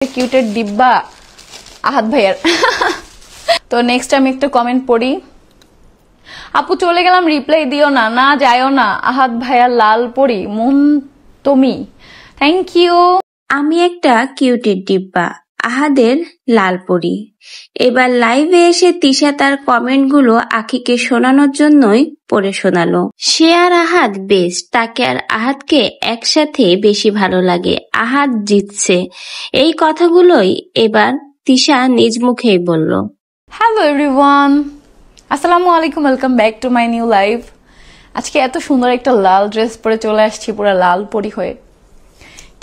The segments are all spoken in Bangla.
কিউটের ডিব্বা আহাদ ভাইয়ার। তো নেক্সট আমি একটা কমেন্ট পড়ি। আপু চলে গেলাম, রিপ্লাই দিও না, না যায়ও না, আহাদ ভাইয়ার লাল পরি মন তুমি। Thank you. আমি একটা কিউটের ডিব্বা, আহাদের লাল পরি। এবার লাইভে এসে তিশা তার কমেন্টগুলো আখিকে শোনানোর জন্যই পড়ে শোনালো। সে আর আহাদ বেস্ট, তাকে আর আহাদকে একসাথে বেশি ভালো লাগে। আহাদ জিতছে, এই কথাগুলোই এবার তিশা নিজ মুখেই বলল। হ্যালো এভরিওয়ান, আসসালামু আলাইকুম, welcome back to my new live. আজকে এত সুন্দর একটা লাল ড্রেস পরে চলে আসছি পুরো লাল পরি হয়ে।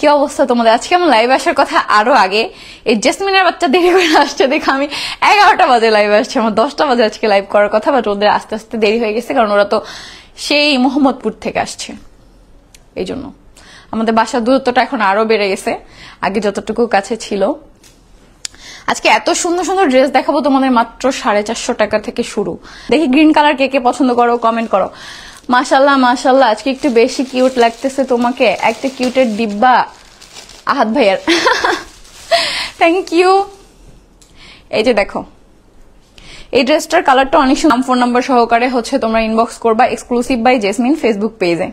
কি অবস্থা তোমাদের? আজকে আমার লাইভ আসার কথা আরো আগে, এই জেসমিনের বাচ্চা দেরি করে আসছে দেখে আমি 11টা বাজে লাইভ আসছে। আমার 10টা বাজে আজকে লাইভ করার কথা, বাট ওদের আস্তে আস্তে দেরি হয়ে গেছে, কারণ ওরা তো সেই মোহাম্মদপুর থেকে আসছে। এই জন্য আমাদের বাসার দূরত্বটা এখন আরো বেড়ে গেছে, আগে যতটুকু কাছে ছিল। আজকে এত সুন্দর সুন্দর ড্রেস দেখাবো তোমাদের, মাত্র 450 টাকা থেকে শুরু। দেখি গ্রিন কালার কে কে পছন্দ করো, কমেন্ট করো। মাশাল্লাহ মাশাল্লাহ, আজকে একটু বেশি কিউট লাগতেছে তোমাকে, একটা কিউটের ডিব্বা আহাদ ভাইয়ার। Thank you. এই যে দেখো, এই ড্রেসটার কালারটা অনেক সুন্দর। ফোন নাম্বার সহকারে তোমরা ইনবক্স করবা এক্সক্লুসিভ বাই জেসমিন ফেসবুক পেজে।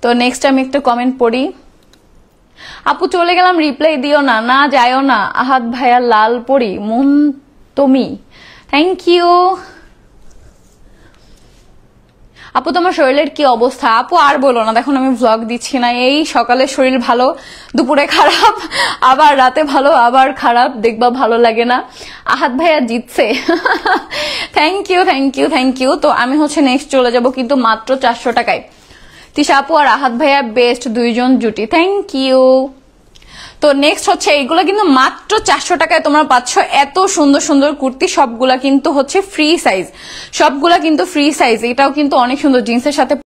তো নেক্সট আমি একটা কমেন্ট পড়ি। আপু চলে গেলাম, রিপ্লাই দিও না, না যায়ও না, আহাদ ভাইয়ার লাল পরি মন তুমি। Thank you. আপু তোমার শরীরের কি অবস্থা? আপু আর বলো না, দেখুন আমি ভ্লগ দিচ্ছি না। এই সকালে শরীর ভালো, দুপুরে খারাপ, আবার রাতে ভালো, আবার খারাপ, দেখবা ভালো লাগে না। আহাদ ভাইয়া জিতছে। Thank you thank you thank you. তো আমি নেক্সট চলে যাব, কিন্তু মাত্র 400 টাকায়। তিশা আপু আর আহাদ ভাইয়া বেস্ট দুইজন জুটি। Thank you. তো নেক্সট এইগুলো কিন্তু মাত্র 400 টাকায় তোমরা পাচ্ছ। এত সুন্দর সুন্দর কুর্তি, সবগুলা কিন্তু ফ্রি সাইজ, সবগুলা কিন্তু ফ্রি সাইজ। এটাও কিন্তু অনেক সুন্দর, জিন্সের সাথে